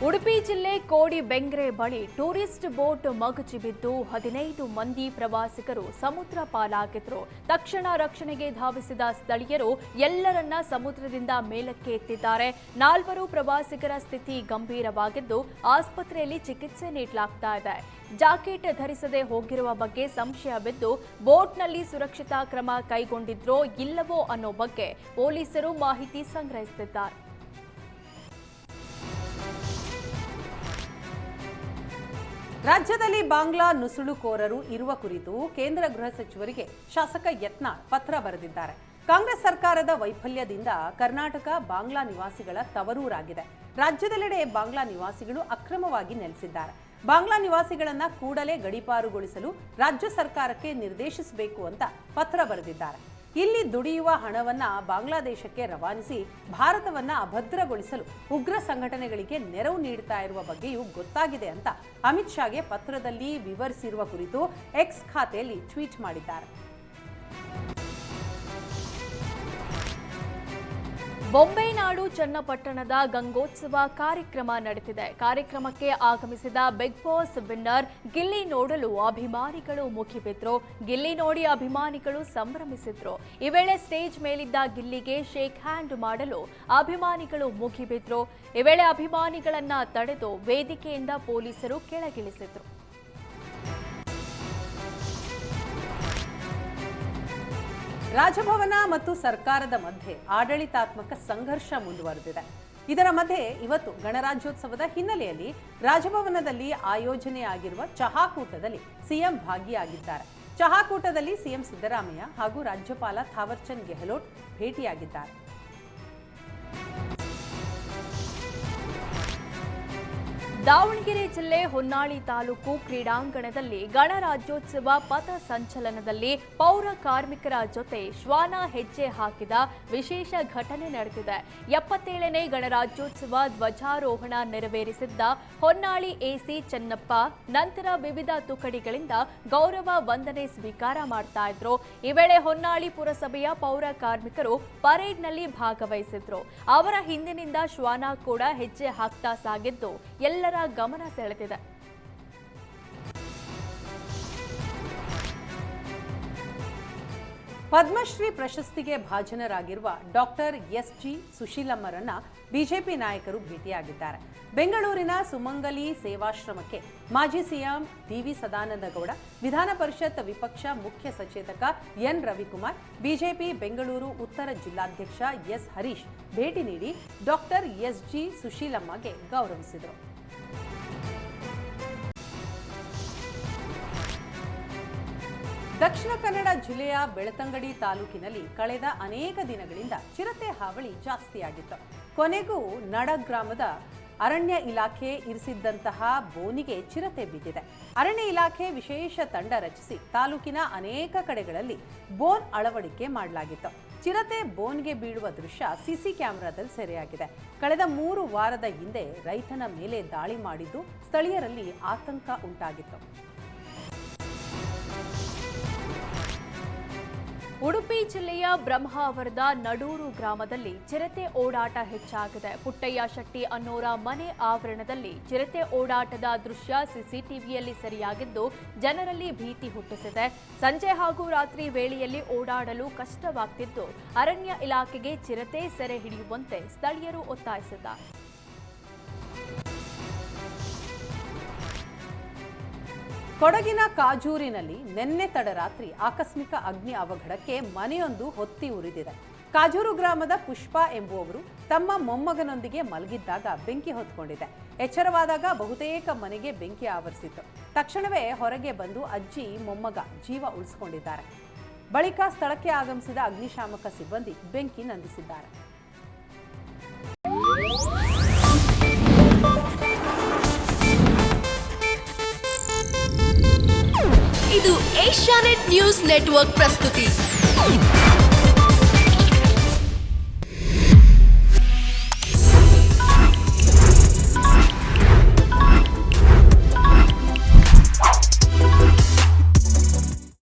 ಉಡುಪಿ ಜಿಲ್ಲೆ ಕೋಡಿಬೆಂಗ್ರೆ ಬಳಿ tourist boat ಮಗುಚಿ ಬಿದ್ದು 15 ಮಂದಿ ಪ್ರವಾಸಿಗರು ಸಮುದ್ರ ಪಾಲಾಗಿದ್ರು. ತಕ್ಷಣ ರಕ್ಷಣೆಗೆ ಧಾವಿಸಿದ ಸ್ಥಳೀಯರು ಎಲ್ಲರನ್ನ ಸಮುದ್ರದಿಂದ ಮೇಲಕ್ಕೆ ಎತ್ತಿದ್ದಾರೆ. 4 ಪ್ರವಾಸಿಗರ ಸ್ಥಿತಿ ಗಂಭೀರವಾಗಿದ್ದು ಆಸ್ಪತ್ರೆಯಲ್ಲಿ ಚಿಕಿತ್ಸೆ ನೀಡಲಾಗ್ತಾ ಇದೆ. ಜಾಕೆಟ್ ಧರಿಸದೆ ಹೋಗಿರುವ ಬಗ್ಗೆ ಸಂಶಯವಿದ್ದು ಬೋಟ್ನಲ್ಲಿ ಸುರಕ್ಷತಾ ಕ್ರಮ ಕೈಗೊಂಡಿದ್ರೋ ಇಲ್ಲವೋ ಅನ್ನೋ ಬಗ್ಗೆ ಪೊಲೀಸರು ಮಾಹಿತಿ ಸಂಗ್ರಹಿಸುತ್ತಿದ್ದಾರೆ. ರಾಜ್ಯದಲ್ಲಿ ಬಾಂಗ್ಲಾ ನುಸುಳುಕೋರರು ಇರುವ ಕುರಿತು ಕೇಂದ್ರ ಗೃಹ ಸಚಿವರಿಗೆ ಶಾಸಕ ಯತ್ನಾಳ್ ಪತ್ರ ಬರೆದಿದ್ದಾರೆ. ಕಾಂಗ್ರೆಸ್ ಸರ್ಕಾರದ ವೈಫಲ್ಯದಿಂದ ಕರ್ನಾಟಕ ಬಾಂಗ್ಲಾ ನಿವಾಸಿಗಳ ತವರೂರಾಗಿದೆ. ರಾಜ್ಯದೆಲ್ಲೆಡೆ ಬಾಂಗ್ಲಾ ನಿವಾಸಿಗಳು ಅಕ್ರಮವಾಗಿ ನೆಲೆಸಿದ್ದಾರೆ. ಬಾಂಗ್ಲಾ ನಿವಾಸಿಗಳನ್ನ ಕೂಡಲೇ ಗಡೀಪಾರುಗೊಳಿಸಲು ರಾಜ್ಯ ಸರ್ಕಾರಕ್ಕೆ ನಿರ್ದೇಶಿಸಬೇಕು ಅಂತ ಪತ್ರ ಬರೆದಿದ್ದಾರೆ. ಇಲ್ಲಿ ದುಡಿಯುವ ಹಣವನ್ನ ಬಾಂಗ್ಲಾದೇಶಕ್ಕೆ ರವಾನಿಸಿ ಭಾರತವನ್ನ ಅಭದ್ರಗೊಳಿಸಲು ಉಗ್ರ ಸಂಘಟನೆಗಳಿಗೆ ನೆರವು ನೀಡುತ್ತಾ ಇರುವ ಬಗ್ಗೆಯೂ ಗೊತ್ತಾಗಿದೆ ಅಂತ ಅಮಿತ್ ಶಾಗೆ ಪತ್ರದಲ್ಲಿ ವಿವರಿಸಿರುವ ಕುರಿತು ಎಕ್ಸ್ ಖಾತೆಯಲ್ಲಿ ಟ್ವೀಟ್ ಮಾಡಿದ್ದಾರೆ. ಬೊಂಬೆ ನಾಡು ಚನ್ನಪಟ್ಟಣದ ಗಂಗೋತ್ಸವ ಕಾರ್ಯಕ್ರಮ ನಡೆದಿದೆ. ಕಾರ್ಯಕ್ರಮಕ್ಕೆ ಆಗಮಿಸಿದ ಬಿಗ್ ಬಾಸ್ ವಿನ್ನರ್ ಗಿಲ್ಲಿ ನೋಡಲು ಅಭಿಮಾನಿಗಳು ಮುಗಿಬಿದ್ರು. ಗಿಲ್ಲಿ ನೋಡಿ ಅಭಿಮಾನಿಗಳು ಸಂಭ್ರಮಿಸಿದ್ರು. ಈ ವೇಳೆ ಸ್ಟೇಜ್ ಮೇಲಿದ್ದ ಗಿಲ್ಲಿಗೆ ಶೇಕ್ ಹ್ಯಾಂಡ್ ಮಾಡಲು ಅಭಿಮಾನಿಗಳು ಮುಗಿಬಿದ್ರು. ಈ ವೇಳೆ ಅಭಿಮಾನಿಗಳನ್ನ ತಡೆದು ವೇದಿಕೆಯಿಂದ ಪೊಲೀಸರು ಕೆಳಗಿಳಿಸಿದ್ರು. ರಾಜಭವನ ಮತ್ತು ಸರ್ಕಾರದ ಮಧ್ಯೆ ಆಡಳಿತಾತ್ಮಕ ಸಂಘರ್ಷ ಮುಂದುವರೆದಿದೆ. ಇದರ ಮಧ್ಯೆ ಇವತ್ತು ಗಣರಾಜ್ಯೋತ್ಸವದ ಹಿನ್ನೆಲೆಯಲ್ಲಿ ರಾಜಭವನದಲ್ಲಿ ಆಯೋಜನೆಯಾಗಿರುವ ಚಹಾಕೂಟದಲ್ಲಿ ಸಿಎಂ ಭಾಗಿಯಾಗಿದ್ದಾರೆ. ಚಹಾಕೂಟದಲ್ಲಿ ಸಿಎಂ ಸಿದ್ದರಾಮಯ್ಯ ಹಾಗೂ ರಾಜ್ಯಪಾಲ ಥಾವರ್ಚಂದ್ ಗೆಹ್ಲೋಟ್ ಭೇಟಿಯಾಗಿದ್ದಾರೆ. ದಾವಣಗೆರೆ ಜಿಲ್ಲೆ ಹೊನ್ನಾಳಿ ತಾಲೂಕು ಕ್ರೀಡಾಂಗಣದಲ್ಲಿ ಗಣರಾಜ್ಯೋತ್ಸವ ಪಥ ಸಂಚಲನದಲ್ಲಿ ಪೌರ ಕಾರ್ಮಿಕರ ಜೊತೆ ಶ್ವಾನ ಹೆಜ್ಜೆ ಹಾಕಿದ ವಿಶೇಷ ಘಟನೆ ನಡೆದಿದೆ. 77ನೇ ಗಣರಾಜ್ಯೋತ್ಸವ ಧ್ವಜಾರೋಹಣ ನೆರವೇರಿಸಿದ್ದ ಹೊನ್ನಾಳಿ ಎಸಿ ಚೆನ್ನಪ್ಪ ನಂತರ ವಿವಿಧ ತುಕಡಿಗಳಿಂದ ಗೌರವ ವಂದನೆ ಸ್ವೀಕಾರ ಮಾಡ್ತಾ ಇದ್ರು. ಈ ವೇಳೆ ಹೊನ್ನಾಳಿ ಪುರಸಭೆಯ ಪೌರ ಕಾರ್ಮಿಕರು ಪರೇಡ್ನಲ್ಲಿ ಭಾಗವಹಿಸಿದ್ರು. ಅವರ ಹಿಂದಿನಿಂದ ಶ್ವಾನ ಕೂಡ ಹೆಜ್ಜೆ ಹಾಕ್ತಾ ಸಾಗಿದ್ದು ಎಲ್ಲರ ಗಮನ ಸೆಳೆದಿದೆ. ಪದ್ಮಶ್ರೀ ಪ್ರಶಸ್ತಿಗೆ ಭಾಜನರಾಗಿರುವ ಡಾಕ್ಟರ್ ಎಸ್.ಜಿ. ಸುಶೀಲಮ್ಮರನ್ನ ಬಿಜೆಪಿ ನಾಯಕರು ಭೇಟಿಯಾಗಿದ್ದಾರೆ. ಬೆಂಗಳೂರಿನ ಸುಮಂಗಲಿ ಸೇವಾಶ್ರಮಕ್ಕೆ ಮಾಜಿ ಸಿಎಂ ಡಿ.ವಿ. ಸದಾನಂದಗೌಡ, ವಿಧಾನ ಪರಿಷತ್ ವಿಪಕ್ಷ ಮುಖ್ಯ ಸಚೇತಕ ಎನ್. ರವಿಕುಮಾರ್, ಬಿಜೆಪಿ ಬೆಂಗಳೂರು ಉತ್ತರ ಜಿಲ್ಲಾಧ್ಯಕ್ಷ ಎಸ್. ಹರೀಶ್ ಭೇಟಿ ನೀಡಿ ಡಾಕ್ಟರ್ ಎಸ್.ಜಿ. ಸುಶೀಲಮ್ಮಗೆ ಗೌರವಿಸಿದರು. ದಕ್ಷಿಣ ಕನ್ನಡ ಜಿಲ್ಲೆಯ ಬೆಳತಂಗಡಿ ತಾಲೂಕಿನಲ್ಲಿ ಕಳೆದ ಅನೇಕ ದಿನಗಳಿಂದ ಚಿರತೆ ಹಾವಳಿ ಜಾಸ್ತಿಯಾಗಿತ್ತು. ಕೊನೆಗೂ ನಡ ಗ್ರಾಮದ ಅರಣ್ಯ ಇಲಾಖೆ ಇರಿಸಿದ್ದಂತಹ ಬೋನಿಗೆ ಚಿರತೆ ಬಿದ್ದಿದೆ. ಅರಣ್ಯ ಇಲಾಖೆ ವಿಶೇಷ ತಂಡ ರಚಿಸಿ ತಾಲೂಕಿನ ಅನೇಕ ಕಡೆಗಳಲ್ಲಿ ಬೋನ್ ಅಳವಡಿಕೆ ಮಾಡಲಾಗಿತ್ತು. ಚಿರತೆ ಬೋನ್ಗೆ ಬೀಳುವ ದೃಶ್ಯ ಸಿಸಿ ಕ್ಯಾಮೆರಾದಲ್ಲಿ ಸೆರೆಯಾಗಿದೆ. ಕಳೆದ 3 ವಾರದ ಹಿಂದೆ ರೈತನ ಮೇಲೆ ದಾಳಿ ಮಾಡಿದ್ದು ಸ್ಥಳೀಯರಲ್ಲಿ ಆತಂಕ ಉಂಟಾಗಿತ್ತು. ಉಡುಪಿ ಜಿಲ್ಲೆಯ ಬ್ರಹ್ಮಾವರದ ನಡೂರು ಗ್ರಾಮದಲ್ಲಿ ಚಿರತೆ ಓಡಾಟ ಹೆಚ್ಚಾಗಿದೆ. ಪುಟ್ಟಯ್ಯ ಶೆಟ್ಟಿ ಅನ್ನೋರ ಮನೆ ಆವರಣದಲ್ಲಿ ಚಿರತೆ ಓಡಾಟದ ದೃಶ್ಯ ಸಿಸಿಟಿವಿಯಲ್ಲಿ ಸೆರೆಯಾಗಿದ್ದು ಜನರಲ್ಲಿ ಭೀತಿ ಹುಟ್ಟಿಸಿದೆ. ಸಂಜೆ ಹಾಗೂ ರಾತ್ರಿ ವೇಳೆಯಲ್ಲಿ ಓಡಾಡಲು ಕಷ್ಟವಾಗ್ತಿದ್ದು ಅರಣ್ಯ ಇಲಾಖೆಗೆ ಚಿರತೆ ಸೆರೆ ಹಿಡಿಯುವಂತೆ ಸ್ಥಳೀಯರು ಒತ್ತಾಯಿಸಿದ್ದಾರೆ. ಕೊಡಗಿನ ಕಾಜೂರಿನಲ್ಲಿ ನಿನ್ನೆ ತಡರಾತ್ರಿ ಆಕಸ್ಮಿಕ ಅಗ್ನಿ ಅವಘಡಕ್ಕೆ ಮನೆಯೊಂದು ಹೊತ್ತಿ ಉರಿದಿದೆ. ಕಾಜೂರು ಗ್ರಾಮದ ಪುಷ್ಪ ಎಂಬುವವರು ತಮ್ಮ ಮೊಮ್ಮಗನೊಂದಿಗೆ ಮಲಗಿದ್ದಾಗ ಬೆಂಕಿ ಹೊತ್ಕೊಂಡಿದೆ. ಎಚ್ಚರವಾದಾಗ ಬಹುತೇಕ ಮನೆಗೆ ಬೆಂಕಿ ಆವರಿಸಿತ್ತು. ತಕ್ಷಣವೇ ಹೊರಗೆ ಬಂದು ಅಜ್ಜಿ ಮೊಮ್ಮಗ ಜೀವ ಉಳಿಸಿಕೊಂಡಿದ್ದಾರೆ. ಬಳಿಕ ಸ್ಥಳಕ್ಕೆ ಆಗಮಿಸಿದ ಅಗ್ನಿಶಾಮಕ ಸಿಬ್ಬಂದಿ ಬೆಂಕಿ ನಂದಿಸಿದ್ದಾರೆ. ಇದು ಏಷ್ಯಾನೆಟ್ ನ್ಯೂಸ್ ನೆಟ್ವರ್ಕ್ ಪ್ರಸ್ತುತಿ.